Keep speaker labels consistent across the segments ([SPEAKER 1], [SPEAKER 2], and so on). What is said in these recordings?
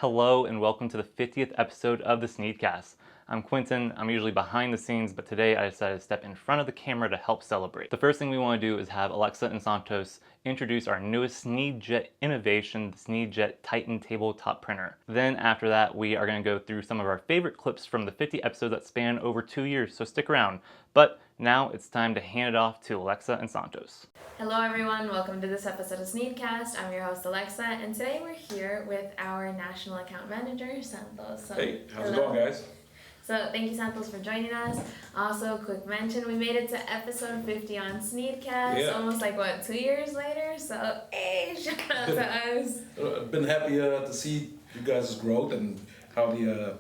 [SPEAKER 1] Hello and welcome to the 50th episode of the SNEED-CAST. I'm Quinton. I'm usually behind the scenes, but today I decided to step in front of the camera to help celebrate. The first thing we want to do is have Alexa and Santos introduce our newest SNEED-JET innovation, the SNEED-JET Titan Tabletop Printer. Then after that, we are going to go through some of our favorite clips from the 50 episodes that span over 2 years, so stick around. But now it's time to hand it off to Alexa and Santos.
[SPEAKER 2] Hello everyone, welcome to this episode of SNEED-CAST. I'm your host Alexa, and today we're here with our National Account Manager, Santos. So,
[SPEAKER 3] hey, how's it going, guys?
[SPEAKER 2] So thank you, Santos, for joining us. Also, quick mention, we made it to episode 50 on SNEED-CAST, almost like, 2 years later? So, hey, shout out to us.
[SPEAKER 3] I've been happy to see you guys' growth and how the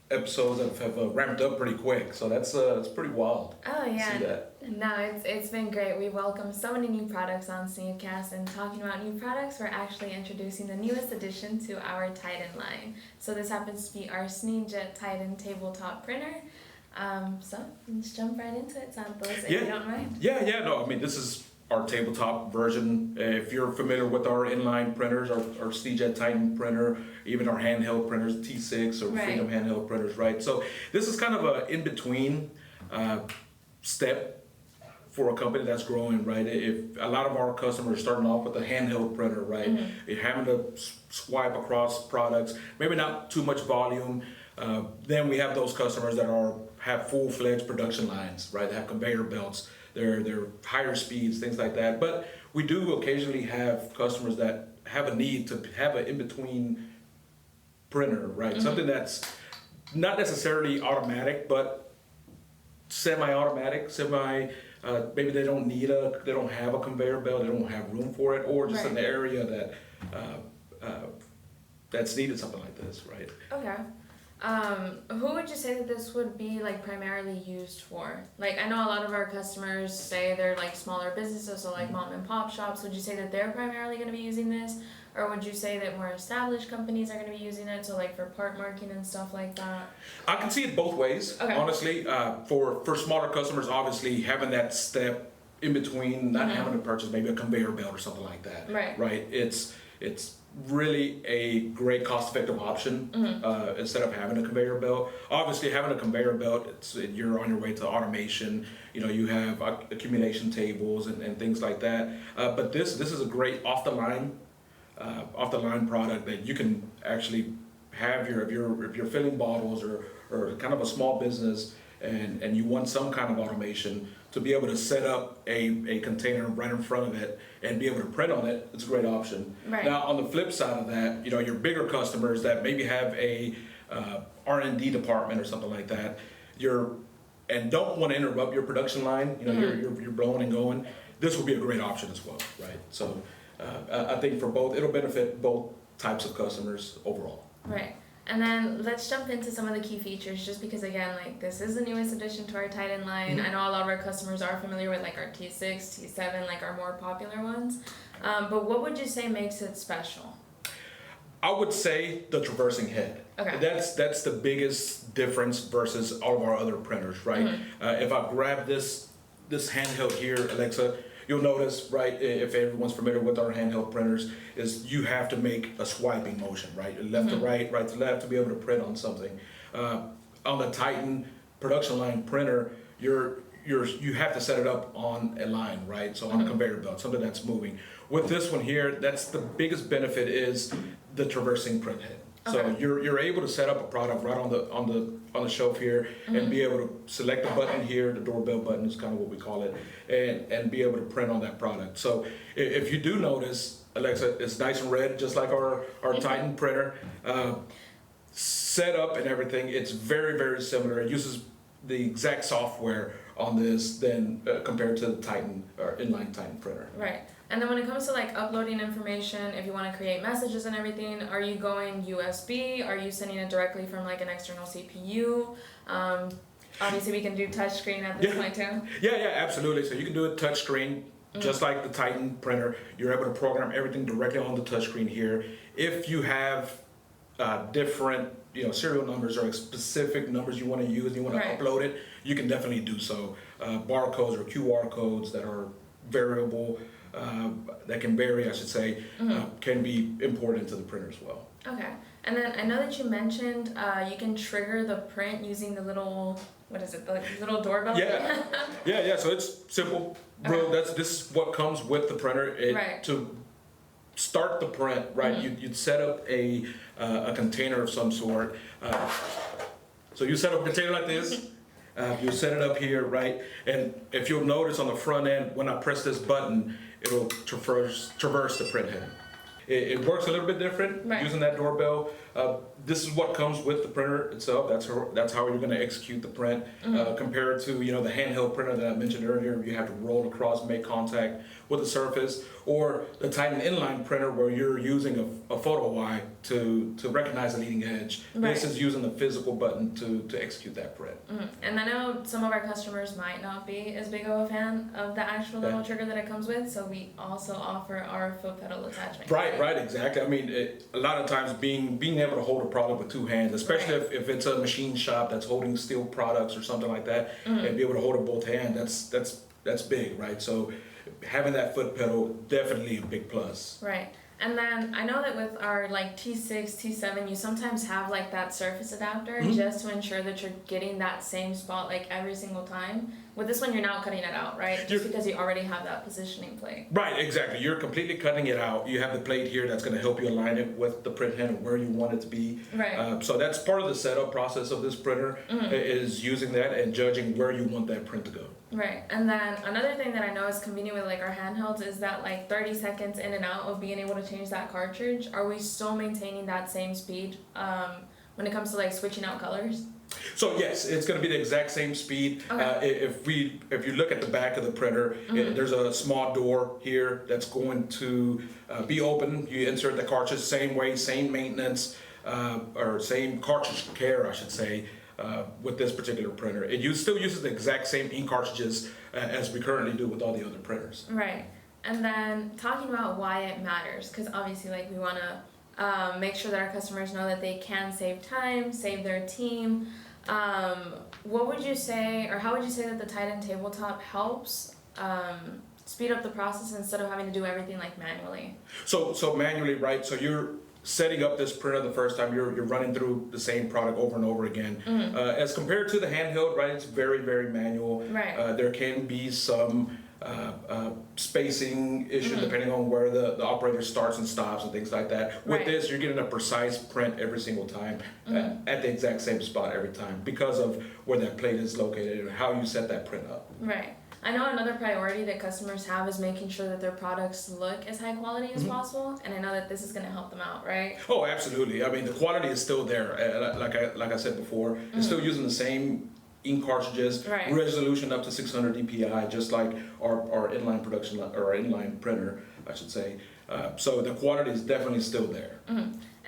[SPEAKER 3] episodes have ramped up pretty quick. So that's it's pretty wild.
[SPEAKER 2] Oh, yeah.
[SPEAKER 3] To see that.
[SPEAKER 2] No, it's been great. We welcomed so many new products on SNEED-CAST, and talking about new products, we're actually introducing the newest addition to our Titan line. So this happens to be our SNEED-JET Titan Tabletop Printer. So let's jump right into it, Santos, if you don't mind.
[SPEAKER 3] Yeah, no, I mean, this is our tabletop version. If you're familiar with our inline printers, our SNEED-JET Titan printer, even our handheld printers, T6 or Freedom handheld printers, right? So this is kind of a in-between step for a company that's growing, right? If a lot of our customers are starting off with a handheld printer, right? You're having to swipe across products, maybe not too much volume. Then we have those customers that have full-fledged production lines, right? They have conveyor belts, they're higher speeds, things like that. But we do occasionally have customers that have a need to have an in-between printer, right? Something that's not necessarily automatic, but semi-automatic, maybe they don't have a conveyor belt, they don't have room for it, or just an area that that's needed something like this, right?
[SPEAKER 2] Okay. Who would you say that this would be primarily used for? I know a lot of our customers say they're smaller businesses, so mom and pop shops. Would you say that they're primarily going to be using this? Or would you say that more established companies are going to be using it, so for part marking and stuff like that?
[SPEAKER 3] I can see it both ways, honestly. For smaller customers, obviously having that step in between, not having to purchase maybe a conveyor belt or something like that. Right. It's really a great cost-effective option instead of having a conveyor belt. Obviously, having a conveyor belt, you're on your way to automation. You have accumulation tables and things like that. But this is a great off-the-line product that you can actually have if you're filling bottles or kind of a small business and you want some kind of automation to be able to set up a container right in front of it and be able to print on it. It's a great option. Now on the flip side of that, your bigger customers that maybe have a R&D department or something like that, and don't want to interrupt your production line, you're blowing and going, this will be a great option as well, right? So I think for both, it'll benefit both types of customers overall.
[SPEAKER 2] Right. And then let's jump into some of the key features, just because again, this is the newest addition to our Titan line. I know a lot of our customers are familiar with our T6, T7, our more popular ones. But what would you say makes it special?
[SPEAKER 3] I would say the traversing head.
[SPEAKER 2] Okay.
[SPEAKER 3] That's the biggest difference versus all of our other printers, right? If I grab this handheld here, Alexa, you'll notice, right, if everyone's familiar with our handheld printers, is you have to make a swiping motion, right? Left to right, right to left to be able to print on something. On the Titan production line printer, you have to set it up on a line, right? So on a conveyor belt, something that's moving. With this one here, that's the biggest benefit is the traversing print head. So you're able to set up a product right on the shelf here and be able to select the button here, the doorbell button is kind of what we call it, and be able to print on that product. So if you do notice, Alexa, it's nice and red, just like our Titan printer. Set up and everything, it's very, very similar. It uses the exact software on this than compared to the Titan or inline Titan printer.
[SPEAKER 2] Right. And then when it comes to uploading information, if you want to create messages and everything, are you going USB? Are you sending it directly from an external CPU? Obviously we can do touchscreen at this point too. Yeah,
[SPEAKER 3] absolutely. So you can do it touchscreen, just like the Titan printer. You're able to program everything directly on the touchscreen here. If you have different serial numbers or specific numbers you want to use, you want to upload it, you can definitely do so. Barcodes or QR codes that are variable, that can vary, I should say, can be imported into the printer as well.
[SPEAKER 2] Okay. And then I know that you mentioned you can trigger the print using the little, what is it, the little doorbell?
[SPEAKER 3] Yeah. Yeah. So it's simple. Bro, this is what comes with the printer. To start the print, right? You'd set up a container of some sort. So you set up a container like this. You set it up here, right? And if you'll notice on the front end, when I press this button, it'll traverse the print head. It works a little bit different using that doorbell. This is what comes with the printer itself. That's how you're going to execute the print. Compared to the handheld printer that I mentioned earlier, you have to roll across, make contact with the surface, or the Titan inline printer where you're using a photo eye to recognize the leading edge. This is using the physical button to execute that print.
[SPEAKER 2] And I know some of our customers might not be as big of a fan of the actual little trigger that it comes with, so we also offer our foot pedal attachment.
[SPEAKER 3] Right, exactly. I mean, a lot of times being able to hold a product with two hands, especially if it's a machine shop that's holding steel products or something like that, and be able to hold it both hands, that's big, right? So having that foot pedal, definitely a big plus.
[SPEAKER 2] Right. And then I know that with our like T6, T7, you sometimes have like that surface adapter just to ensure that you're getting that same spot like every single time. With this one, you're not cutting it out, right? Just because you already have that positioning plate.
[SPEAKER 3] Right, exactly. You're completely cutting it out. You have the plate here that's going to help you align it with the print head and where you want it to be.
[SPEAKER 2] Right.
[SPEAKER 3] So that's part of the setup process of this printer, is using that and judging where you want that print to go.
[SPEAKER 2] Right. And then another thing that I know is convenient with like our handhelds is that like 30 seconds in and out of being able to change that cartridge. Are we still maintaining that same speed when it comes to like switching out colors?
[SPEAKER 3] So yes, it's going to be the exact same speed. If you look at the back of the printer, there's a small door here that's going to be open. You insert the cartridge same way, same maintenance, or same cartridge care, I should say. With this particular printer, it still uses the exact same ink cartridges as we currently do with all the other printers.
[SPEAKER 2] Right. And then talking about why it matters, because obviously like we want to make sure that our customers know that they can save time, save their team. What would you say, or how would you say that the Titan Tabletop helps speed up the process instead of having to do everything like manually? So
[SPEAKER 3] manually, right? So you're setting up this printer the first time, you're running through the same product over and over again. As compared to the handheld, right, it's very, very manual.
[SPEAKER 2] Right.
[SPEAKER 3] There can be some spacing issue depending on where the operator starts and stops and things like that. With this, you're getting a precise print every single time at the exact same spot every time because of where that plate is located and how you set that print up.
[SPEAKER 2] Right. I know another priority that customers have is making sure that their products look as high quality as possible, and I know that this is going to help them out, right?
[SPEAKER 3] Oh, absolutely. I mean, the quality is still there. Like I said before, it's still using the same ink cartridges, resolution up to 600 dpi, just like our inline production or our inline printer, I should say. So the quality is definitely still there.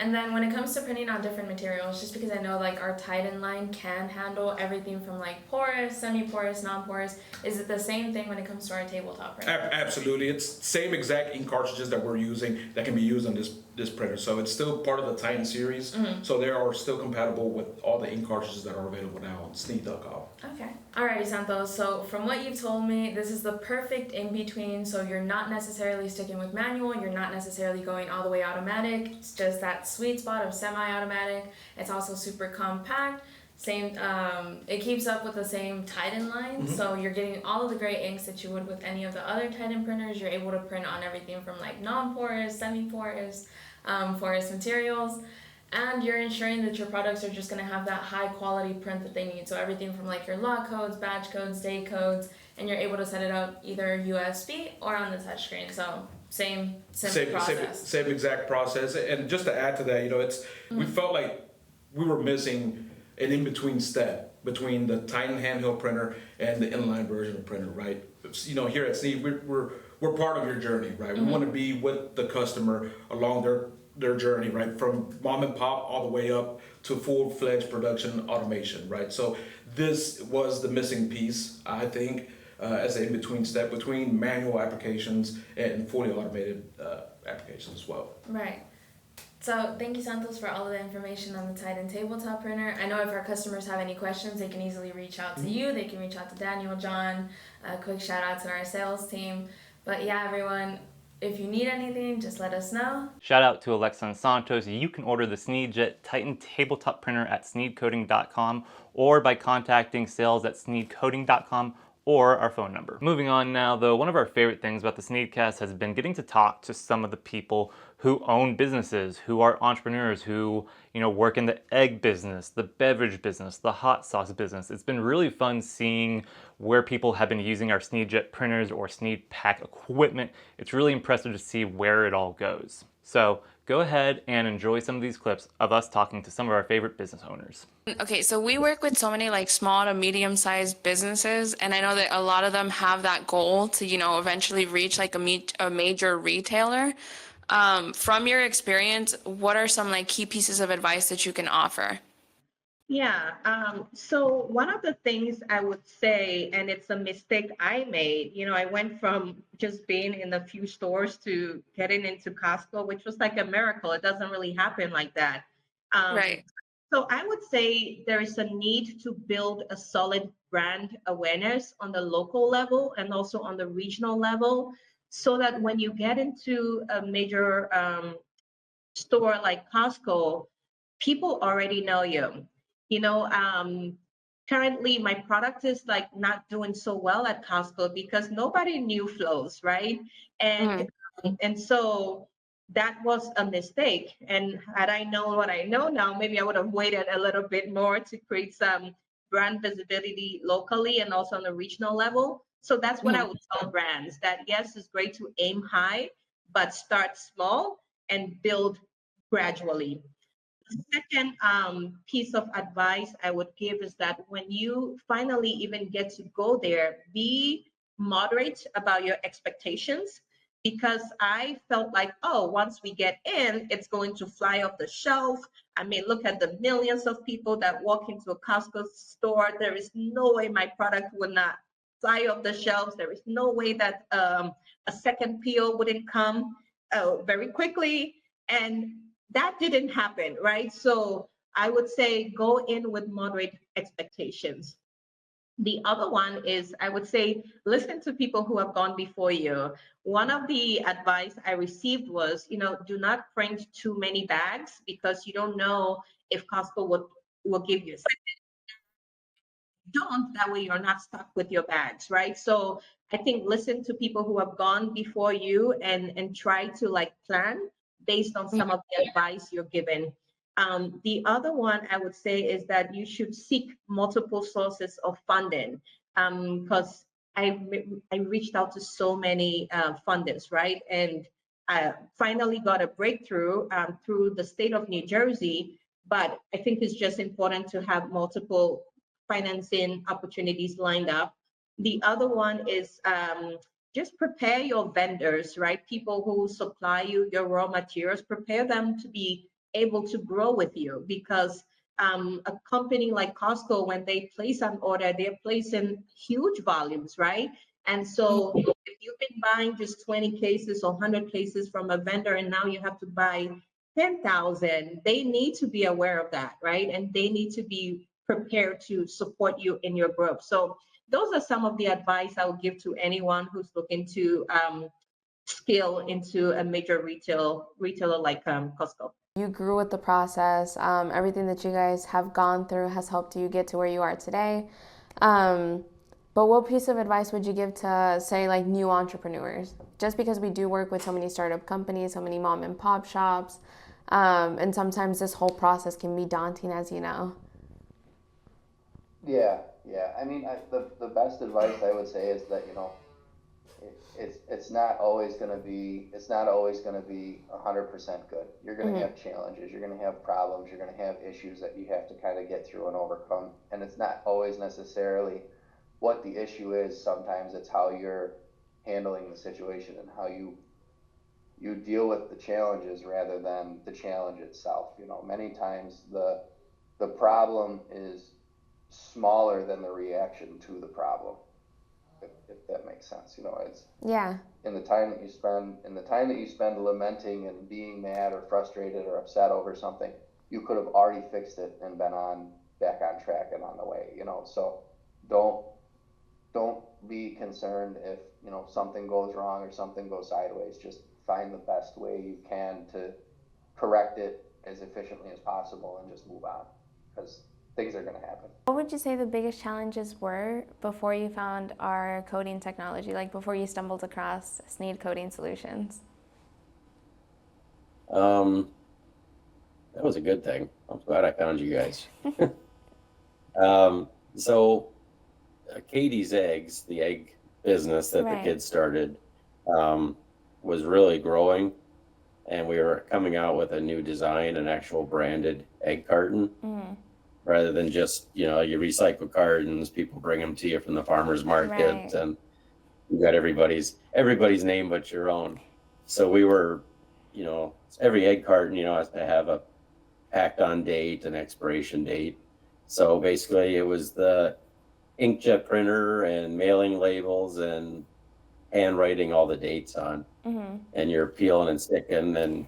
[SPEAKER 2] And then when it comes to printing on different materials, just because I know like our Titan line can handle everything from like porous, semi-porous, non-porous, is it the same thing when it comes to our tabletop printer?
[SPEAKER 3] Absolutely. It's same exact ink cartridges that we're using that can be used on this printer. So it's still part of the Titan series. So they are still compatible with all the ink cartridges that are available now on SNEED.com.
[SPEAKER 2] Okay. Alrighty, Santos. So from what you've told me, this is the perfect in-between. So you're not necessarily sticking with manual. You're not necessarily going all the way automatic. It's just that sweet spot of semi-automatic. It's also super compact. Same, it keeps up with the same Titan line, so you're getting all of the great inks that you would with any of the other Titan printers. You're able to print on everything from like non-porous, semi-porous, porous materials, and you're ensuring that your products are just going to have that high quality print that they need. So everything from like your lot codes, batch codes, date codes, and you're able to set it up either USB or on the touchscreen. So same process.
[SPEAKER 3] Same exact process. And just to add to that, we felt like we were missing an in-between step between the Titan handheld printer and the inline version of printer, right? Here at SNEED, we're part of your journey, right? We want to be with the customer along their journey, right? From mom and pop all the way up to full-fledged production automation, right? So this was the missing piece, I think, as an in-between step between manual applications and fully automated applications as well.
[SPEAKER 2] Right. So thank you, Santos, for all of the information on the Titan Tabletop Printer. I know if our customers have any questions, they can easily reach out to you. They can reach out to Daniel, John. A quick shout out to our sales team. But yeah, everyone, if you need anything, just let us know.
[SPEAKER 1] Shout out to Alexa and Santos. You can order the SNEED-JET Titan Tabletop Printer at sneedcoding.com or by contacting sales at sneedcoding.com or our phone number. Moving on now though, one of our favorite things about the SNEED-CAST has been getting to talk to some of the people who own businesses, who are entrepreneurs, who work in the egg business, the beverage business, the hot sauce business. It's been really fun seeing where people have been using our SNEED-JET printers or SNEED-Pack equipment. It's really impressive to see where it all goes. So go ahead and enjoy some of these clips of us talking to some of our favorite business owners.
[SPEAKER 2] Okay, so we work with so many like small to medium-sized businesses, and I know that a lot of them have that goal to, eventually reach like a major retailer. From your experience, what are some like key pieces of advice that you can offer?
[SPEAKER 4] Yeah. So one of the things I would say, and it's a mistake I made, I went from just being in a few stores to getting into Costco, which was like a miracle. It doesn't really happen like that.
[SPEAKER 2] Right.
[SPEAKER 4] So I would say there is a need to build a solid brand awareness on the local level and also on the regional level, so that when you get into a major store like Costco, people already know you. You know, currently my product is like not doing so well at Costco because nobody knew flows, right? And so that was a mistake. And had I known what I know now, maybe I would have waited a little bit more to create some brand visibility locally and also on the regional level. So that's what I would tell brands, that yes, it's great to aim high, but start small and build gradually. The second piece of advice I would give is that when you finally even get to go there, be moderate about your expectations, because I felt like, oh, once we get in, it's going to fly off the shelf. I mean, look at the millions of people that walk into a Costco store. There is no way my product would not fly off the shelves. There is no way that a second PO wouldn't come very quickly. And that didn't happen, right? So I would say go in with moderate expectations. The other one is, I would say, listen to people who have gone before you. One of the advice I received was, do not print too many bags because you don't know if Costco will give you a second. Don't, that way you're not stuck with your bags, right? So I think listen to people who have gone before you and try to like plan based on some of the advice you're given. The other one I would say is that you should seek multiple sources of funding, because I reached out to so many funders, right? And I finally got a breakthrough through the state of New Jersey. But I think it's just important to have multiple financing opportunities lined up. The other one is just prepare your vendors, right? People who supply you your raw materials, prepare them to be able to grow with you, because a company like Costco, when they place an order, they're placing huge volumes, right? And so if you've been buying just 20 cases or 100 cases from a vendor and now you have to buy 10,000, they need to be aware of that, right? And they need to be prepared to support you in your growth. So those are some of the advice I would give to anyone who's looking to scale into a major retailer like Costco.
[SPEAKER 5] You grew with the process. Everything that you guys have gone through has helped you get to where you are today. But what piece of advice would you give to, say, like new entrepreneurs? Just because we do work with so many startup companies, so many mom and pop shops, and sometimes this whole process can be daunting, as you know.
[SPEAKER 6] Yeah. I mean, the best advice I would say is that, it's not always going to be 100% good. You're going to have challenges, you're going to have problems, you're going to have issues that you have to kind of get through and overcome. And it's not always necessarily what the issue is. Sometimes it's how you're handling the situation and how you deal with the challenges rather than the challenge itself. Many times the problem is smaller than the reaction to the problem, if that makes sense. It's in the time that you spend lamenting and being mad or frustrated or upset over something, you could have already fixed it and been back on track and on the way. So don't be concerned if, you know, something goes wrong or something goes sideways. Just find the best way you can to correct it as efficiently as possible and just move on, because things are going to happen.
[SPEAKER 5] What would you say the biggest challenges were before you found our coding technology, like before you stumbled across SNEED coding solutions?
[SPEAKER 7] That was a good thing. I'm glad I found you guys. So Katie's Eggs, the egg business that the kids started, was really growing, and we were coming out with a new design, an actual branded egg carton, rather than just, you know, you recycle cartons, people bring them to you from the farmer's market, and you got everybody's name but your own. So we were, you know, every egg carton, you know, has to have a packed on date and expiration date. So basically it was the inkjet printer and mailing labels and handwriting all the dates on, and you're peeling and sticking, and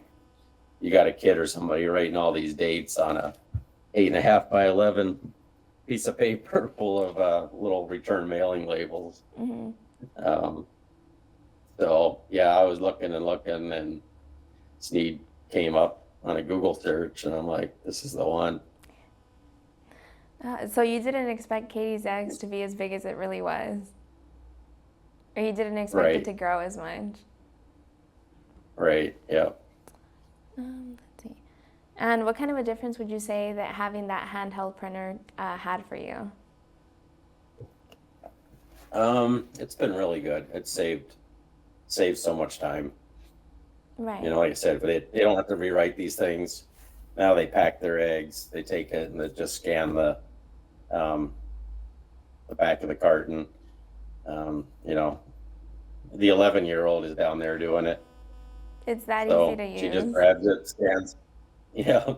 [SPEAKER 7] you got a kid or somebody writing all these dates on a 8.5 by 11 piece of paper full of little return mailing labels. So yeah, I was looking and looking, and SNEED came up on a Google search, and I'm like, this is the one.
[SPEAKER 5] So you didn't expect Katie's Eggs to be as big as it really was? Or you didn't expect it to grow as much?
[SPEAKER 7] Right, yeah.
[SPEAKER 5] Let's see. And what kind of a difference would you say that having that handheld printer had for you?
[SPEAKER 7] It's been really good. It's saved so much time.
[SPEAKER 5] Right.
[SPEAKER 7] You know, like I said, they don't have to rewrite these things. Now they pack their eggs, they take it and they just scan the back of the carton. You know, the 11-year-old is down there doing it.
[SPEAKER 5] It's that easy to use.
[SPEAKER 7] She just grabs it, scans. Yeah,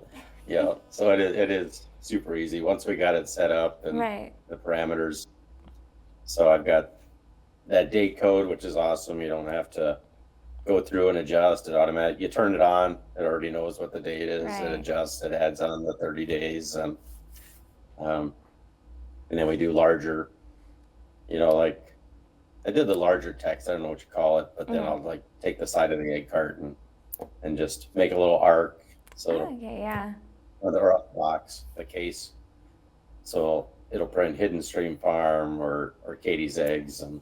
[SPEAKER 7] yeah. So it is super easy once we got it set up and the parameters. So I've got that date code, which is awesome. You don't have to go through and adjust it automatic. You turn it on, it already knows what the date is. It adjusts, it adds on the 30 days, and then we do larger, you know, like I did the larger text. I don't know what you call it, but then I'll like take the side of the egg carton and just make a little arc. So or a box, a case. So it'll print Hidden Stream Farm or Katie's Eggs and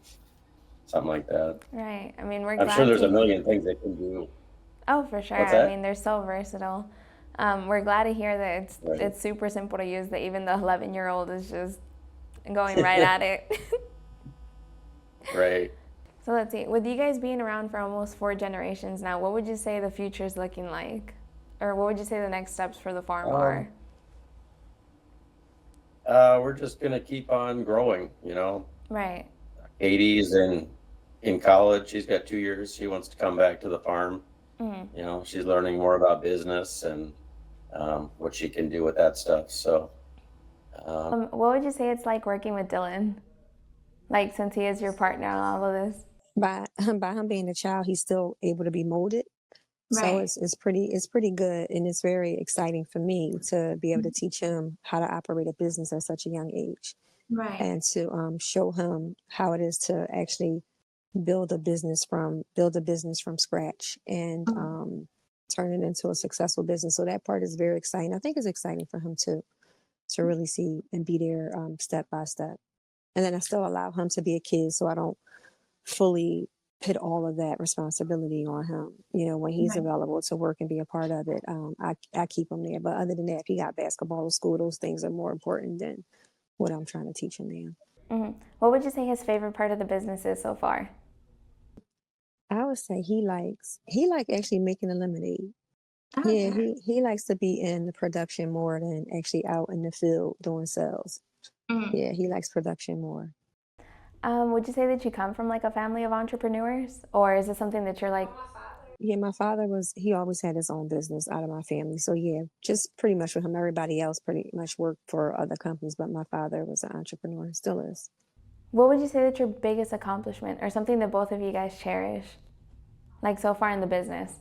[SPEAKER 7] something like that.
[SPEAKER 5] Right. I mean,
[SPEAKER 7] I'm sure there's a million things they can do.
[SPEAKER 5] Oh, for sure. I mean, they're so versatile. We're glad to hear that it's super simple to use, that even the 11-year-old is just going right at it.
[SPEAKER 7] Right.
[SPEAKER 5] So let's see. With you guys being around for almost 4 generations now, what would you say the future's looking like? Or what would you say the next steps for the farm are?
[SPEAKER 7] We're just going to keep on growing, you know.
[SPEAKER 5] Right.
[SPEAKER 7] Katie's in college. She's got 2 years. She wants to come back to the farm. You know, she's learning more about business and what she can do with that stuff. So
[SPEAKER 5] what would you say it's like working with Dylan? Like, since he is your partner in all of this?
[SPEAKER 8] By him being a child, he's still able to be molded. So it's pretty good, and it's very exciting for me to be able to teach him how to operate a business at such a young age, and to show him how it is to actually build a business from scratch and turn it into a successful business. So that part is very exciting. I think it's exciting for him too, to really see and be there step by step. And then I still allow him to be a kid, so I don't fully put all of that responsibility on him. You know, when he's available to work and be a part of it, I keep him there. But other than that, if he got basketball or school, those things are more important than what I'm trying to teach him now.
[SPEAKER 5] What would you say his favorite part of the business is so far?
[SPEAKER 8] I would say he likes actually making the lemonade. Yeah, he likes to be in the production more than actually out in the field doing sales. Yeah, he likes production more.
[SPEAKER 5] Would you say that you come from like a family of entrepreneurs, or is it something that you're like?
[SPEAKER 8] Yeah, my father he always had his own business out of my family. So yeah, just pretty much with him. Everybody else pretty much worked for other companies, but my father was an entrepreneur, still is.
[SPEAKER 5] What would you say that's your biggest accomplishment, or something that both of you guys cherish, like so far in the business?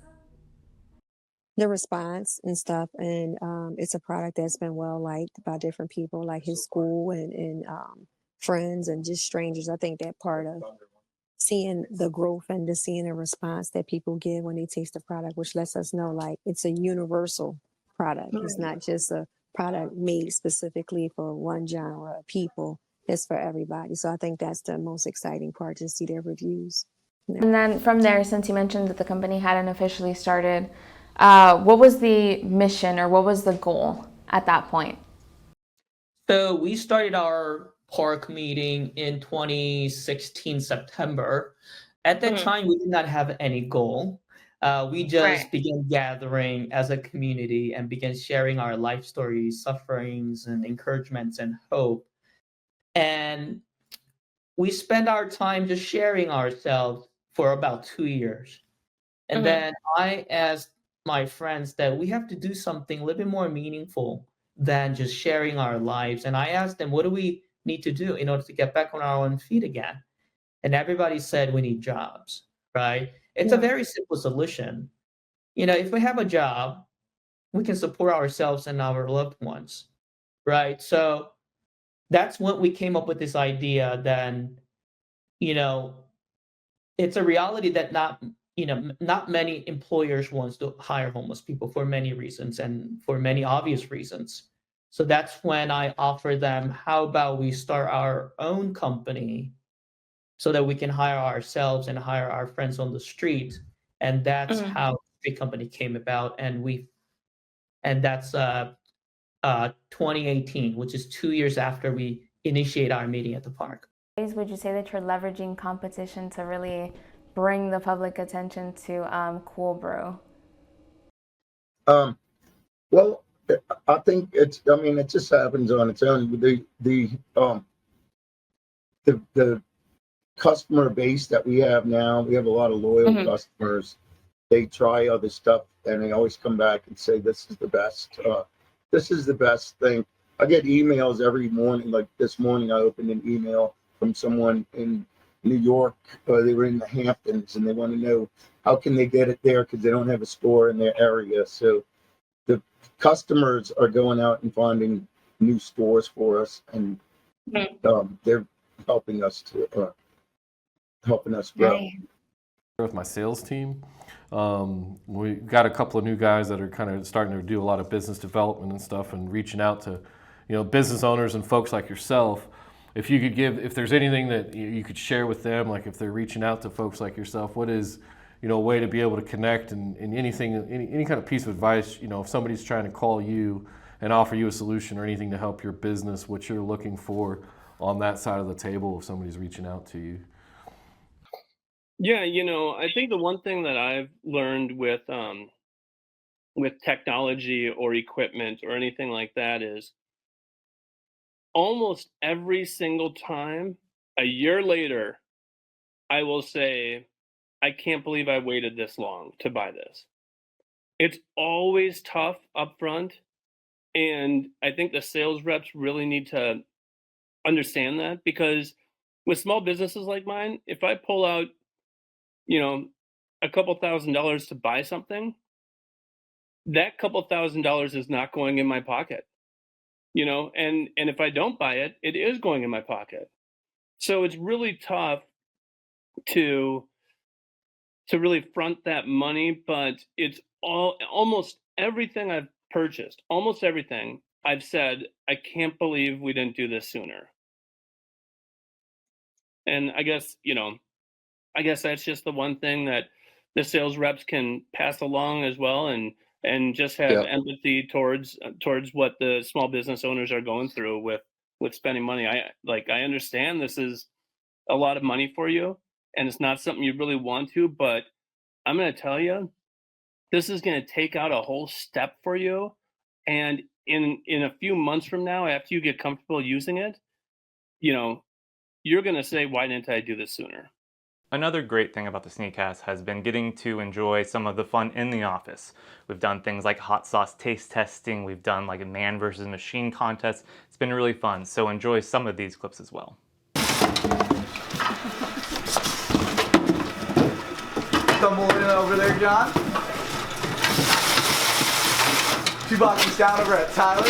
[SPEAKER 8] The response and stuff, and it's a product that's been well liked by different people, like his school and friends and just strangers. I think that part of seeing the growth and just seeing the response that people give when they taste the product, which lets us know like it's a universal product. It's not just a product made specifically for one genre of people. It's for everybody. So I think that's the most exciting part, to see their reviews. Yeah.
[SPEAKER 5] And then from there, since you mentioned that the company hadn't officially started, what was the mission or what was the goal at that point?
[SPEAKER 9] So we started our park meeting in 2016 September. At that time, we did not have any goal. We just began gathering as a community and began sharing our life stories, sufferings, and encouragements and hope. And we spent our time just sharing ourselves for about 2 years. And then I asked my friends that we have to do something a little bit more meaningful than just sharing our lives. And I asked them, what do we need to do in order to get back on our own feet again? And everybody said we need jobs, right? It's a very simple solution. You know, if we have a job, we can support ourselves and our loved ones, right? So that's when we came up with this idea. Then, you know, it's a reality that not many employers want to hire homeless people for many reasons and for many obvious reasons. So that's when I offered them, how about we start our own company so that we can hire ourselves and hire our friends on the street. And that's how the company came about. And that's 2018, which is 2 years after we initiate our meeting at the park.
[SPEAKER 5] Would you say that you're leveraging competition to really bring the public attention to Cool Brew?
[SPEAKER 10] Well, I think it just happens on its own. The customer base that we have now, we have a lot of loyal customers. They try other stuff and they always come back and say, this is the best. This is the best thing. I get emails every morning. Like this morning, I opened an email from someone in New York. They were in the Hamptons and they want to know how can they get it there because they don't have a store in their area. So the customers are going out and finding new stores for us, and they're helping us grow.
[SPEAKER 11] With my sales team, we got a couple of new guys that are kind of starting to do a lot of business development and stuff, and reaching out to, business owners and folks like yourself. If you could if there's anything that you could share with them, like if they're reaching out to folks like yourself, what is, a way to be able to connect, and anything, any kind of piece of advice, if somebody's trying to call you and offer you a solution or anything to help your business, what you're looking for on that side of the table if somebody's reaching out to you.
[SPEAKER 12] Yeah, I think the one thing that I've learned with technology or equipment or anything like that is almost every single time, a year later, I will say, I can't believe I waited this long to buy this. It's always tough up front, and I think the sales reps really need to understand that, because with small businesses like mine, if I pull out a couple $1,000s to buy something, that couple $1,000s is not going in my pocket, and if I don't buy it, it is going in my pocket. So it's really tough to really front that money, but it's almost everything I've purchased, almost everything I've said, I can't believe we didn't do this sooner. And I guess that's just the one thing that the sales reps can pass along as well, and just have empathy towards what the small business owners are going through with spending money. I understand this is a lot of money for you, and it's not something you really want to, but I'm going to tell you, this is going to take out a whole step for you. And in a few months from now, after you get comfortable using it, you're going to say, why didn't I do this sooner?
[SPEAKER 1] Another great thing about the SNEED-CAST has been getting to enjoy some of the fun in the office. We've done things like hot sauce taste testing, we've done like a man versus machine contest. It's been really fun, so enjoy some of these clips as well.
[SPEAKER 13] Stumble in over there, John. 2 boxes down over at Tyler.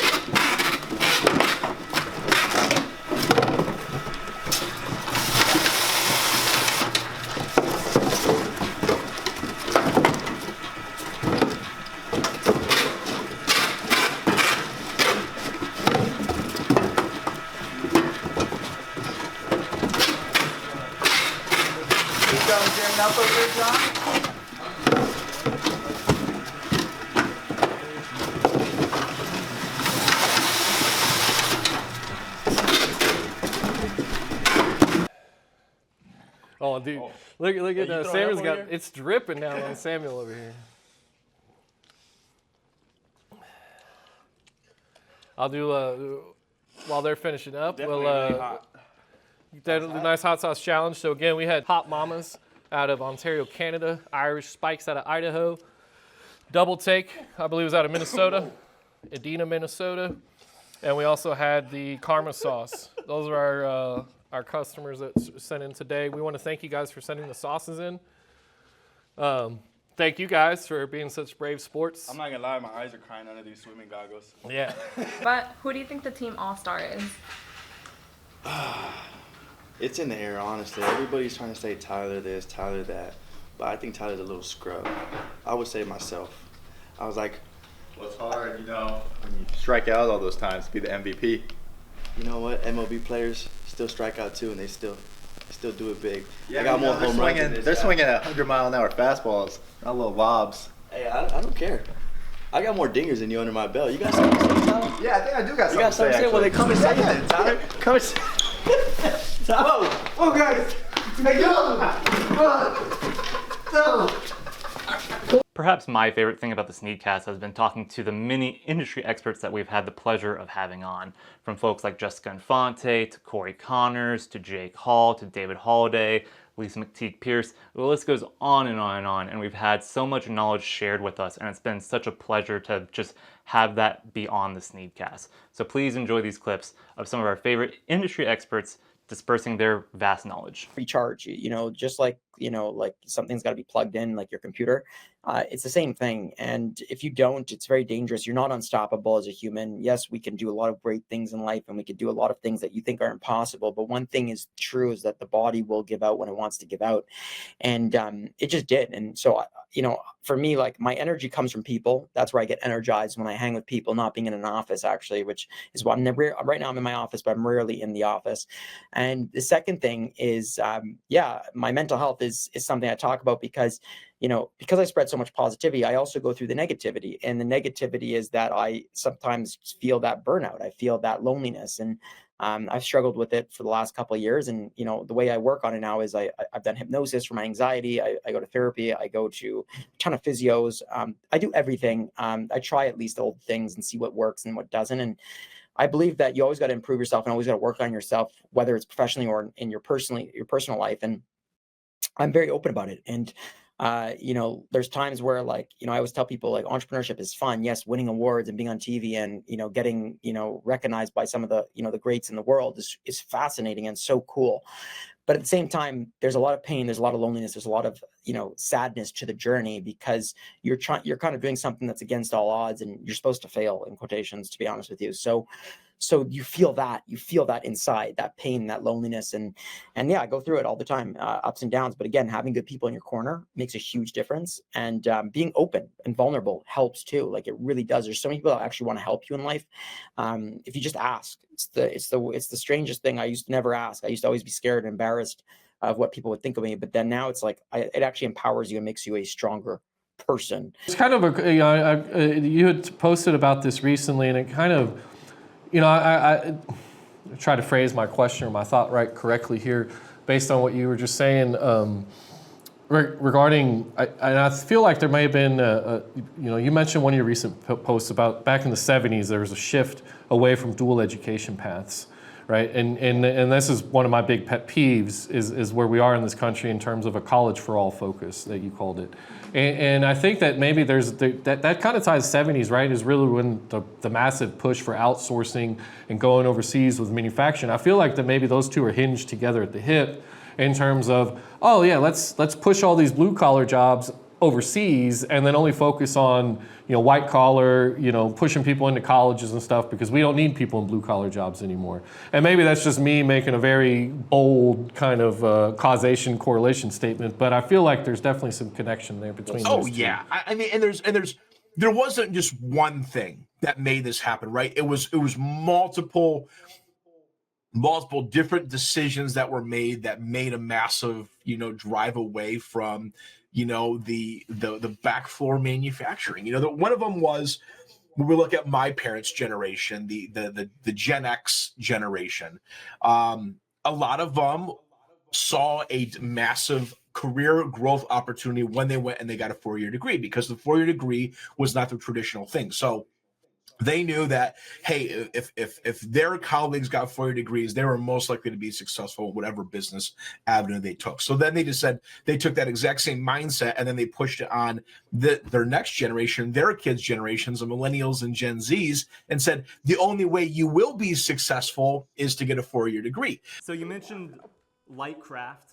[SPEAKER 11] dude.
[SPEAKER 3] Oh.
[SPEAKER 11] Look at
[SPEAKER 3] you throwing
[SPEAKER 11] Samuel's
[SPEAKER 3] up
[SPEAKER 11] got
[SPEAKER 3] over here?
[SPEAKER 11] it's dripping down on Samuel over here. I'll do while they're finishing up.
[SPEAKER 3] Definitely
[SPEAKER 11] we'll
[SPEAKER 3] really hot.
[SPEAKER 11] the nice hot sauce challenge. So again, we had Hot Mamas out of Ontario, Canada, Irish Spikes out of Idaho, Double Take, I believe, was out of Minnesota, Edina, Minnesota, and we also had the Karma sauce. Those are our customers that sent in today. We want to thank you guys for sending the sauces in. Thank you guys for being such brave sports.
[SPEAKER 13] I'm not gonna lie, my eyes are crying under these swimming goggles.
[SPEAKER 11] Yeah.
[SPEAKER 14] But who do you think the team all-star is?
[SPEAKER 13] It's in the air, honestly. Everybody's trying to say Tyler this, Tyler that. But I think Tyler's a little scrub. I would say myself. I was like,
[SPEAKER 15] well, it's hard, when you strike out all those times to be the MVP.
[SPEAKER 13] You know what? MLB players still strike out too, and they still do it big.
[SPEAKER 15] Yeah,
[SPEAKER 13] I got more home runs than this
[SPEAKER 15] they're
[SPEAKER 13] guy.
[SPEAKER 15] swinging at 100-mile-an-hour fastballs, not little lobs.
[SPEAKER 13] Hey, I don't care. I got more dingers than you under my belt. You got something to say, Tyler?
[SPEAKER 15] Yeah, I think I do got
[SPEAKER 13] You got something to say? Well, then come and say it, Tyler. Come and say Tyler.
[SPEAKER 15] Whoa, guys! Hey,
[SPEAKER 1] Perhaps my favorite thing about the SNEED-CAST has been talking to the many industry experts that we've had the pleasure of having on. From folks like Jessica Infante, to Corey Connors, to Jake Hall, to David Holliday, Lisa McTeague-Pierce. The list goes on and on and on, and we've had so much knowledge shared with us, and it's been such a pleasure to just have that be on the SNEED-CAST. So please enjoy these clips of some of our favorite industry experts dispersing their vast knowledge.
[SPEAKER 16] Recharge, just like something's got to be plugged in, like your computer. It's the same thing. And if you don't, it's very dangerous. You're not unstoppable as a human. Yes, we can do a lot of great things in life, and we can do a lot of things that you think are impossible. But one thing is true, is that the body will give out when it wants to give out. And it just did. And so, for me, like, my energy comes from people. That's where I get energized, when I hang with people, not being in an office, actually, which is why right now I'm in my office, but I'm rarely in the office. And the second thing is, my mental health is something I talk about, because I spread so much positivity, I also go through the negativity. And the negativity is that I sometimes feel that burnout. I feel that loneliness. And I've struggled with it for the last couple of years. And, the way I work on it now is I've done hypnosis for my anxiety. I go to therapy. I go to a ton of physios. I do everything. I try at least old things and see what works and what doesn't. And I believe that you always got to improve yourself and always got to work on yourself, whether it's professionally or in your personal life. And I'm very open about it. And there's times where, I always tell people, entrepreneurship is fun. Yes, winning awards and being on TV and, getting, recognized by some of the, the greats in the world is fascinating and so cool. But at the same time, there's a lot of pain, there's a lot of loneliness, there's a lot of, sadness to the journey, because you're kind of doing something that's against all odds, and you're supposed to fail, in quotations, to be honest with you. So you feel that inside, that pain, that loneliness. And yeah, I go through it all the time, ups and downs. But again, having good people in your corner makes a huge difference. And being open and vulnerable helps too. Like, it really does. There's so many people that actually want to help you in life. If you just ask, it's the strangest thing. I used to never ask. I used to always be scared and embarrassed of what people would think of me. But then now it's like, it actually empowers you and makes you a stronger person.
[SPEAKER 11] It's kind of you had posted about this recently, and it kind of, I try to phrase my question or my thought correctly here, based on what you were just saying regarding. And I feel like there may have been, you mentioned one of your recent posts about back in the 70s, there was a shift away from dual education paths, right? And this is one of my big pet peeves is where we are in this country in terms of a college for all focus that you called it. And I think that maybe there's that kind of ties 70s, right, is really when the massive push for outsourcing and going overseas with manufacturing. I feel like that maybe those two are hinged together at the hip in terms of, oh yeah, let's push all these blue collar jobs overseas and then only focus on, white collar, pushing people into colleges and stuff, because we don't need people in blue collar jobs anymore. And maybe that's just me making a very bold kind of causation correlation statement, but I feel like there's definitely some connection there between those two.
[SPEAKER 17] Yeah. I mean, there wasn't just one thing that made this happen, right? It was multiple different decisions that were made that made a massive, drive away from, the back floor manufacturing. One of them was, when we look at my parents' generation, the Gen X generation, a lot of them saw a massive career growth opportunity when they went and they got a 4-year degree, because the 4-year degree was not the traditional thing. So they knew that, hey, if their colleagues got 4-year degrees, they were most likely to be successful in whatever business avenue they took. So then they just said they took that exact same mindset and then they pushed it on their next generation, their kids' generations, the millennials and Gen Zs, and said the only way you will be successful is to get a 4-year degree.
[SPEAKER 1] So you mentioned light craft.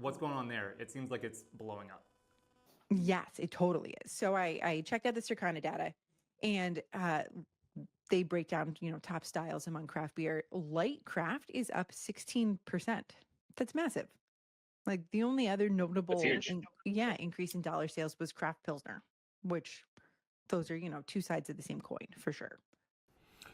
[SPEAKER 1] What's going on there? It seems like it's blowing up.
[SPEAKER 18] Yes, it totally is. So I checked out the Circana data, and they break down, top styles among craft beer. Light craft is up 16%. That's massive. Like the only other notable increase in dollar sales was craft Pilsner, which those are, two sides of the same coin for sure.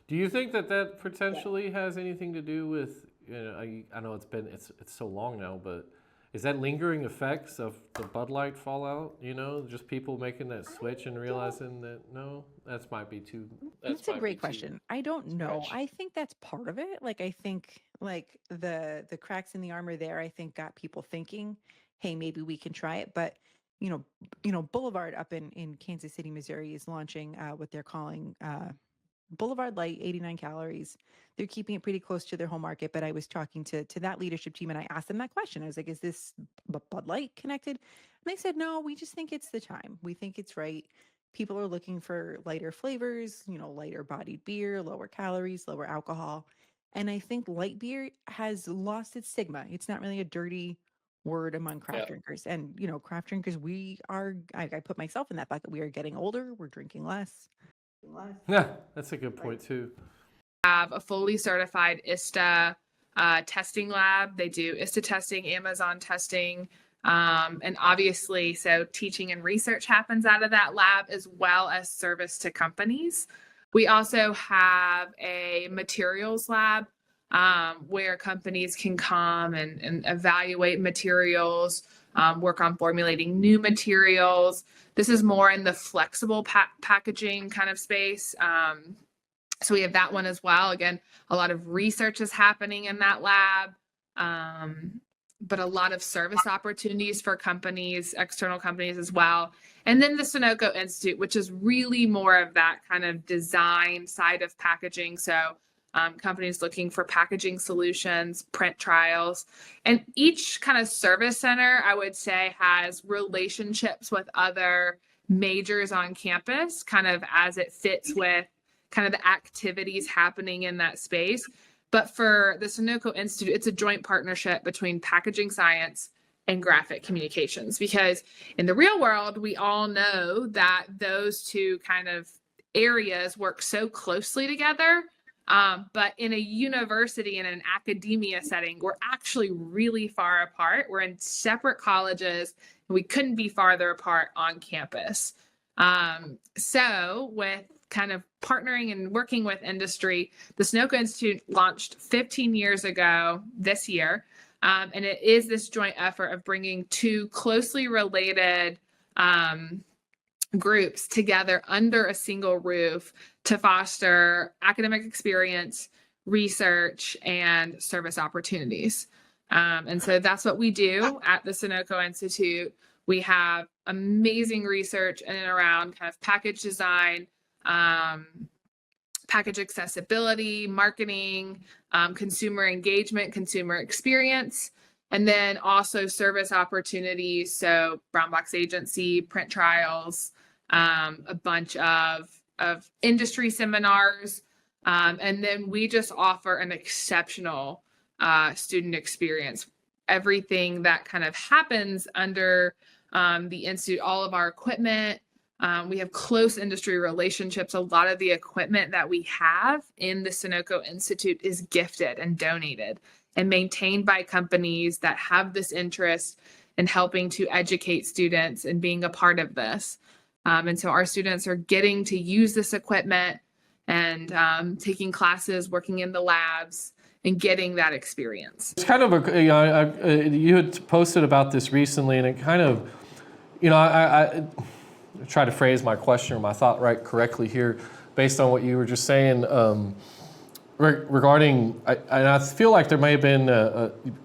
[SPEAKER 11] Do you think that potentially has anything to do with, I know it's so long now, but is that lingering effects of the Bud Light fallout? Just people making that switch and realizing that, no, that might be too.
[SPEAKER 18] That's a great question. I don't know. I think that's part of it. Like, I think the cracks in the armor there, I think got people thinking, hey, maybe we can try it. But, Boulevard up in Kansas City, Missouri is launching what they're calling Boulevard Light, 89 calories. They're keeping it pretty close to their home market, but I was talking to that leadership team and I asked them that question. I was like, is this Bud Light connected? And they said, no, we just think it's the time. We think it's right. People are looking for lighter flavors, lighter bodied beer, lower calories, lower alcohol. And I think light beer has lost its stigma. It's not really a dirty word among craft drinkers. And, craft drinkers, I put myself in that bucket. We are getting older. We're drinking less.
[SPEAKER 11] Yeah, that's a good point too.
[SPEAKER 14] Have a fully certified ISTA testing lab. They do ISTA testing, Amazon testing, and obviously, so teaching and research happens out of that lab as well as service to companies. We also have a materials lab where companies can come and evaluate materials, work on formulating new materials. This is more in the flexible packaging kind of space. So we have that one as well. Again, a lot of research is happening in that lab, but a lot of service opportunities for companies, external companies as well. And then the Sunoco Institute, which is really more of that kind of design side of packaging. So companies looking for packaging solutions, print trials, and each kind of service center, I would say, has relationships with other majors on campus, kind of as it fits with kind of the activities happening in that space. But for the Sunoco Institute, it's a joint partnership between packaging science and graphic communications, because in the real world, we all know that those two kind of areas work so closely together. But in a university, in an academia setting, we're actually really far apart. We're in separate colleges, and we couldn't be farther apart on campus. So with kind of partnering and working with industry, the Sunoco Institute launched 15 years ago this year. And it is this joint effort of bringing two closely related groups together under a single roof to foster academic experience, research, and service opportunities. And so that's what we do at the Sunoco Institute. We have amazing research in and around kind of package design, package accessibility, marketing, consumer engagement, consumer experience, and then also service opportunities. So brown box agency, print trials, a bunch of industry seminars. And then we just offer an exceptional student experience. Everything that kind of happens under the Institute, all of our equipment, we have close industry relationships. A lot of the equipment that we have in the Sunoco Institute is gifted and donated and maintained by companies that have this interest in helping to educate students and being a part of this. And so our students are getting to use this equipment and taking classes, working in the labs, and getting that experience.
[SPEAKER 11] It's kind of you had posted about this recently, and it kind of, I try to phrase my question or my thought correctly here based on what you were just saying. regarding, I feel like there may have been,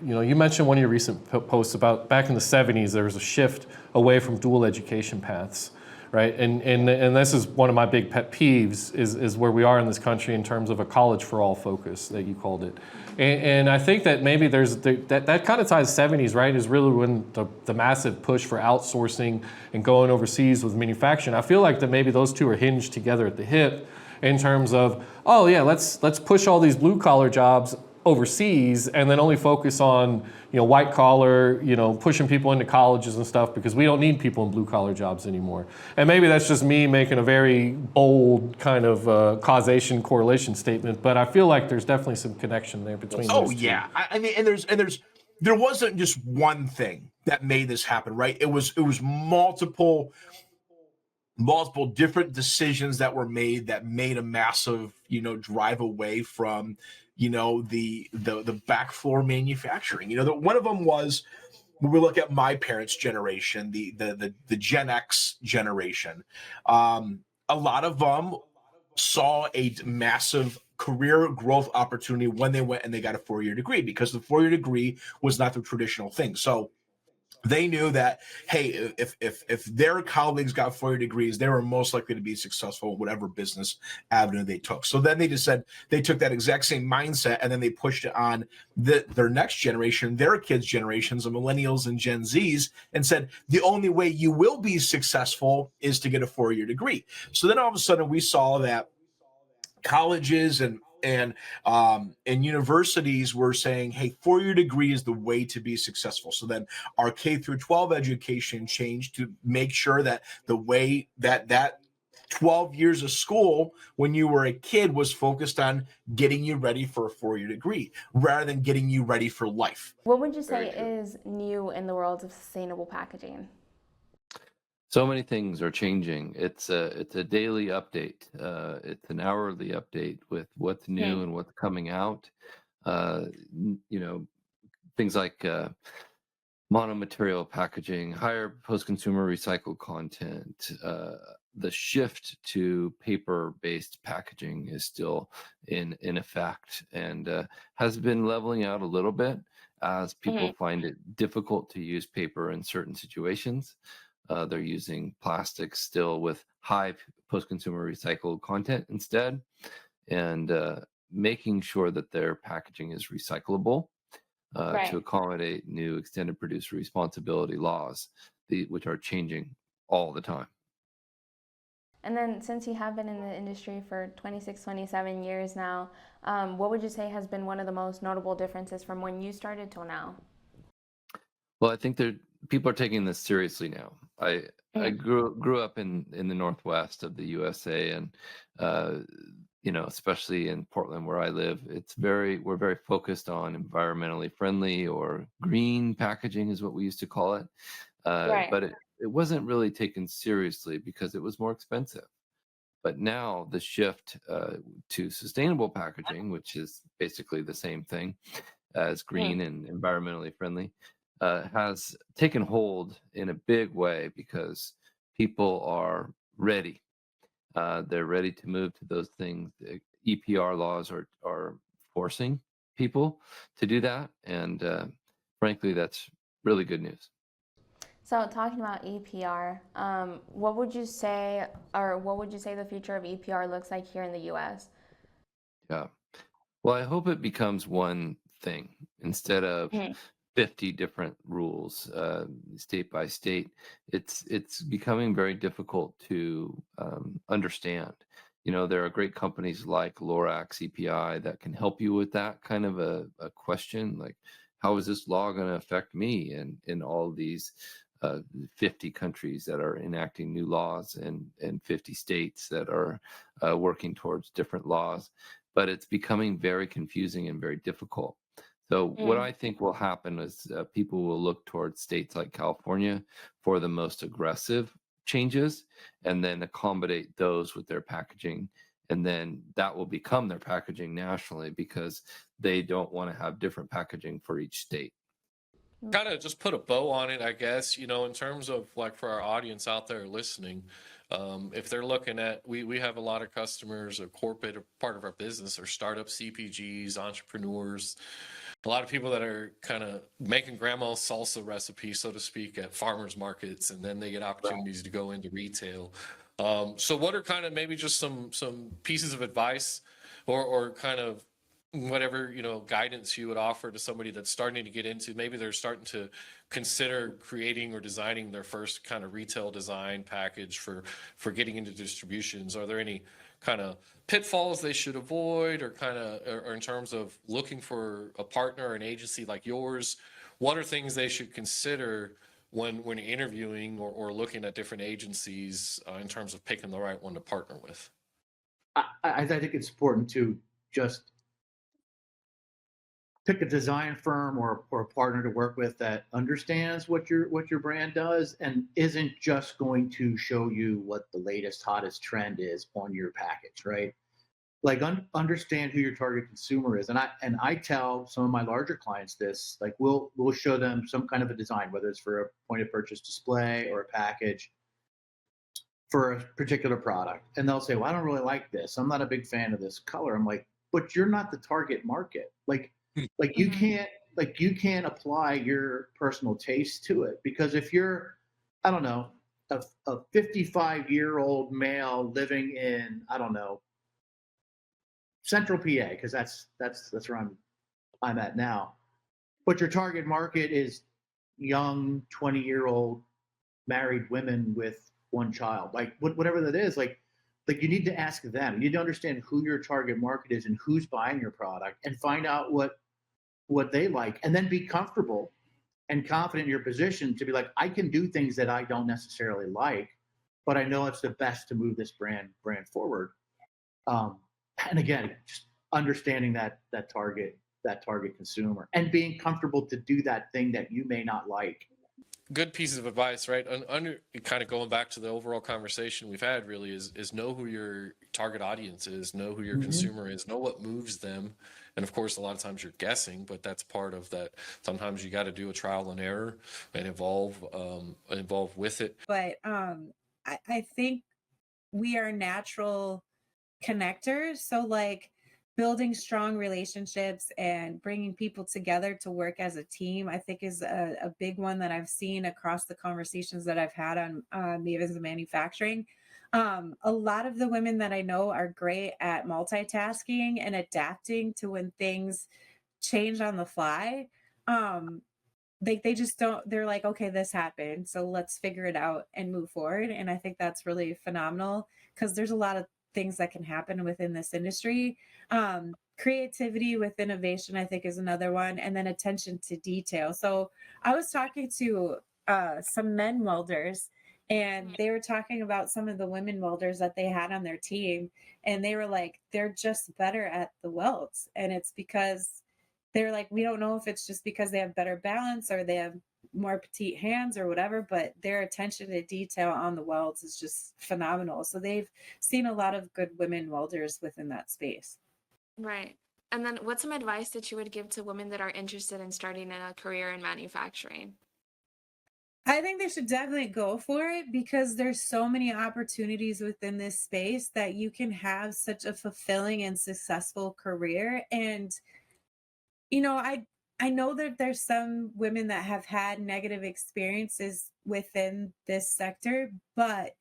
[SPEAKER 11] you mentioned one of your recent posts about back in the 70s, there was a shift away from dual education paths, right? And this is one of my big pet peeves is where we are in this country in terms of a college for all focus that you called it. And I think that maybe that kind of ties 70s, right, is really when the massive push for outsourcing and going overseas with manufacturing. I feel like that maybe those two are hinged together at the hip in terms of, oh yeah, let's push all these blue collar jobs overseas and then only focus on white collar, pushing people into colleges and stuff because we don't need people in blue collar jobs anymore. And maybe that's just me making a very bold kind of causation correlation statement, but I feel like there's definitely some connection there between those two.
[SPEAKER 17] Yeah, I mean, and there wasn't just one thing that made this happen, right? It was multiple different decisions that were made that made a massive drive away from the back floor manufacturing. One of them was, when we look at my parents' generation, the Gen X generation, a lot of them saw a massive career growth opportunity when they went and they got a 4-year degree, because the 4-year degree was not the traditional thing. So they knew that, hey, if their colleagues got 4-year degrees, they were most likely to be successful in whatever business avenue they took. So then they took that exact same mindset and then they pushed it on their next generation, their kids' generations, the millennials and Gen Zs, and said, the only way you will be successful is to get a 4-year degree. So then all of a sudden we saw that colleges and universities were saying, hey, 4-year degree is the way to be successful. So then our K through 12 education changed to make sure that the way that 12 years of school when you were a kid was focused on getting you ready for a 4-year degree rather than getting you ready for life.
[SPEAKER 5] What would you say is new in the world of sustainable packaging?
[SPEAKER 19] So many things are changing. It's a daily update. It's an hourly update with what's new and what's coming out. Things like monomaterial packaging, higher post-consumer recycled content. The shift to paper-based packaging is still in effect and has been leveling out a little bit as people find it difficult to use paper in certain situations. They're using plastics still with high post-consumer recycled content instead, and making sure that their packaging is recyclable to accommodate new extended producer responsibility laws, which are changing all the time.
[SPEAKER 5] And then since you have been in the industry for 26, 27 years now, what would you say has been one of the most notable differences from when you started till now?
[SPEAKER 19] Well, I think people are taking this seriously now. I grew up in the Northwest of the USA, and especially in Portland where I live, we're very focused on environmentally friendly or green packaging is what we used to call it. But it wasn't really taken seriously because it was more expensive. But now the shift to sustainable packaging, which is basically the same thing as green and environmentally friendly, has taken hold in a big way because people are ready. They're ready to move to those things. The EPR laws are forcing people to do that. And frankly, that's really good news.
[SPEAKER 5] So talking about EPR, what would you say the future of EPR looks like here in the US?
[SPEAKER 19] Yeah. Well, I hope it becomes one thing instead of 50 different rules, state by state. It's becoming very difficult to understand. There are great companies like Lorax EPI that can help you with that kind of a question, like, how is this law going to affect me in all these 50 countries that are enacting new laws and 50 states that are working towards different laws. But it's becoming very confusing and very difficult. So what I think will happen is people will look towards states like California for the most aggressive changes and then accommodate those with their packaging. And then that will become their packaging nationally because they don't want to have different packaging for each state.
[SPEAKER 11] kind of just put a bow on it, I guess, you know, in terms of like for our audience out there listening, if they're looking at, we have a lot of customers, a corporate part of our business, or startup CPGs, entrepreneurs, a lot of people that are kind of making grandma's salsa recipes, so to speak, at farmers markets, and then they get opportunities to go into retail. So what are kind of maybe just some pieces of advice or kind of whatever, you know, guidance you would offer to somebody that's starting to get into, maybe they're starting to consider creating or designing their first kind of retail design package for getting into distributions? Are there any kind of pitfalls they should avoid, or kind of, or in terms of looking for a partner or an agency like yours, what are things they should consider when interviewing or looking at different agencies in terms of picking the right one to partner with?
[SPEAKER 20] I think it's important to just pick a design firm or a partner to work with that understands what your brand does and isn't just going to show you what the latest hottest trend is on your package, right? Like understand who your target consumer is. And I tell some of my larger clients this, like we'll show them some kind of a design, whether it's for a point of purchase display or a package for a particular product. And they'll say, well, I don't really like this. I'm not a big fan of this color. I'm like, but you're not the target market. Like you can't apply your personal taste to it, because if you're, I don't know, a 55-year-old male living in, I don't know, Central PA, because that's where I'm at now, but your target market is young 20-year-old married women with one child, like whatever that is, like you need to ask them. You need to understand who your target market is and who's buying your product, and find out what they like, and then be comfortable and confident in your position to be like, I can do things that I don't necessarily like, but I know it's the best to move this brand forward. And again, just understanding that target consumer and being comfortable to do that thing that you may not like.
[SPEAKER 11] Good pieces of advice, right? Under kind of going back to the overall conversation we've had, really is know who your target audience is, know who your consumer is, know what moves them. And of course, a lot of times you're guessing, but that's part of that. Sometimes you got to do a trial and error and evolve with it.
[SPEAKER 21] But I think we are natural connectors. So like building strong relationships and bringing people together to work as a team, I think is a big one that I've seen across the conversations that I've had on Mavens of Manufacturing. A lot of the women that I know are great at multitasking and adapting to when things change on the fly. They just don't, they're like, okay, this happened, so let's figure it out and move forward. And I think that's really phenomenal, because there's a lot of things that can happen within this industry. Creativity with innovation, I think, is another one. And then attention to detail. So I was talking to some men welders, and they were talking about some of the women welders that they had on their team. And they were like, they're just better at the welds. And it's because they're like, we don't know if it's just because they have better balance or they have more petite hands or whatever, but their attention to detail on the welds is just phenomenal. So they've seen a lot of good women welders within that space.
[SPEAKER 2] Right. And then what's some advice that you would give to women that are interested in starting a career in manufacturing?
[SPEAKER 21] I think they should definitely go for it, because there's so many opportunities within this space that you can have such a fulfilling and successful career. And, you know, I know that there's some women that have had negative experiences within this sector, but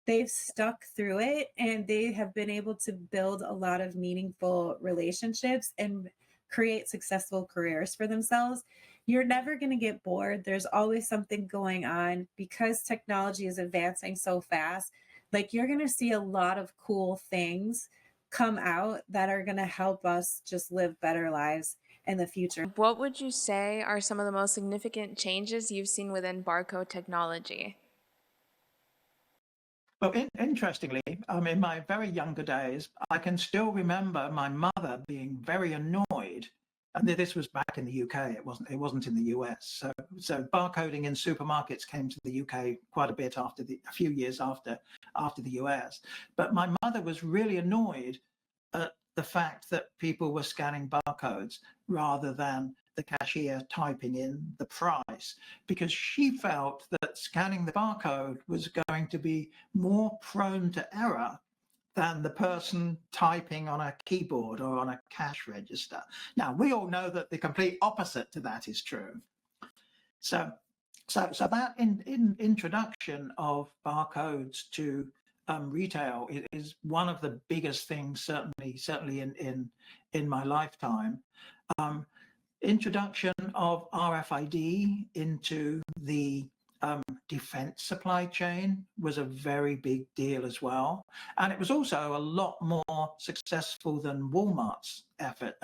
[SPEAKER 21] they've stuck through it and they have been able to build a lot of meaningful relationships and create successful careers for themselves. You're never going to get bored. There's always something going on, because technology is advancing so fast. Like, you're going to see a lot of cool things come out that are going to help us just live better lives in the future.
[SPEAKER 5] What would you say are some of the most significant changes you've seen within barcode technology?
[SPEAKER 22] Well, interestingly, in my very younger days, I can still remember my mother being very annoyed. And this was back in the UK. It wasn't in the US. So barcoding in supermarkets came to the UK quite a bit a few years after the US. But my mother was really annoyed at the fact that people were scanning barcodes rather than the cashier typing in the price, because she felt that scanning the barcode was going to be more prone to error than the person typing on a keyboard or on a cash register. Now, we all know that the complete opposite to that is true. So that introduction of barcodes to retail is one of the biggest things, certainly in my lifetime. Introduction of RFID into the defense supply chain was a very big deal as well. And it was also a lot more successful than Walmart's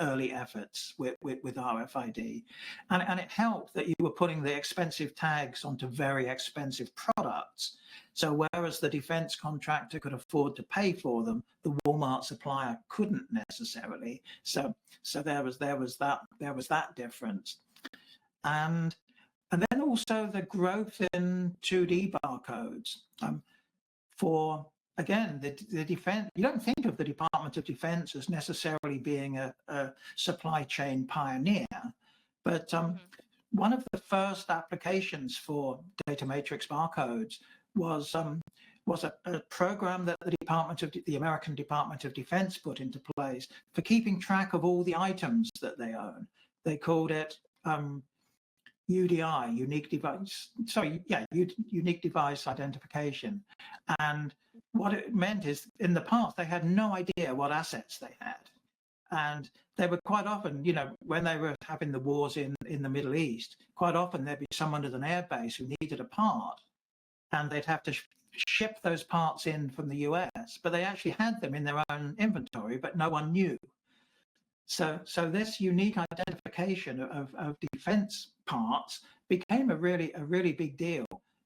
[SPEAKER 22] early efforts with RFID. And it helped that you were putting the expensive tags onto very expensive products. So whereas the defense contractor could afford to pay for them, the Walmart supplier couldn't necessarily. So there was that difference. And then also the growth in 2D barcodes. For, again, the defense, you don't think of the Department of Defense as necessarily being a supply chain pioneer, but one of the first applications for data matrix barcodes was a program that the American Department of Defense put into place for keeping track of all the items that they own. They called it UDI, unique device identification. And what it meant is, in the past, they had no idea what assets they had. And they were quite often, when they were having the wars in the Middle East, quite often there'd be someone at an airbase who needed a part, and they'd have to ship those parts in from the US, but they actually had them in their own inventory, but no one knew. So this unique identification of defense parts became a really big deal,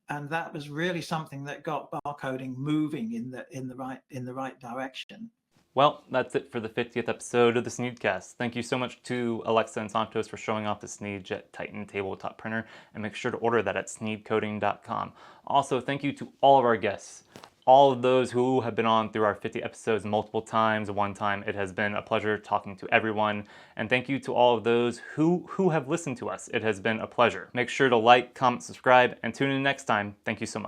[SPEAKER 22] and that was really something that got barcoding moving in the right direction.
[SPEAKER 1] Well, that's it for the 50th episode of the SNEED-CAST. Thank you so much to Alexa and Santos for showing off the SNEED-JET Titan Tabletop Printer, and make sure to order that at sneedcoding.com. Also, thank you to all of our guests, all of those who have been on through our 50 episodes multiple times, one time. It has been a pleasure talking to everyone. And thank you to all of those who have listened to us. It has been a pleasure. Make sure to like, comment, subscribe, and tune in next time. Thank you so much.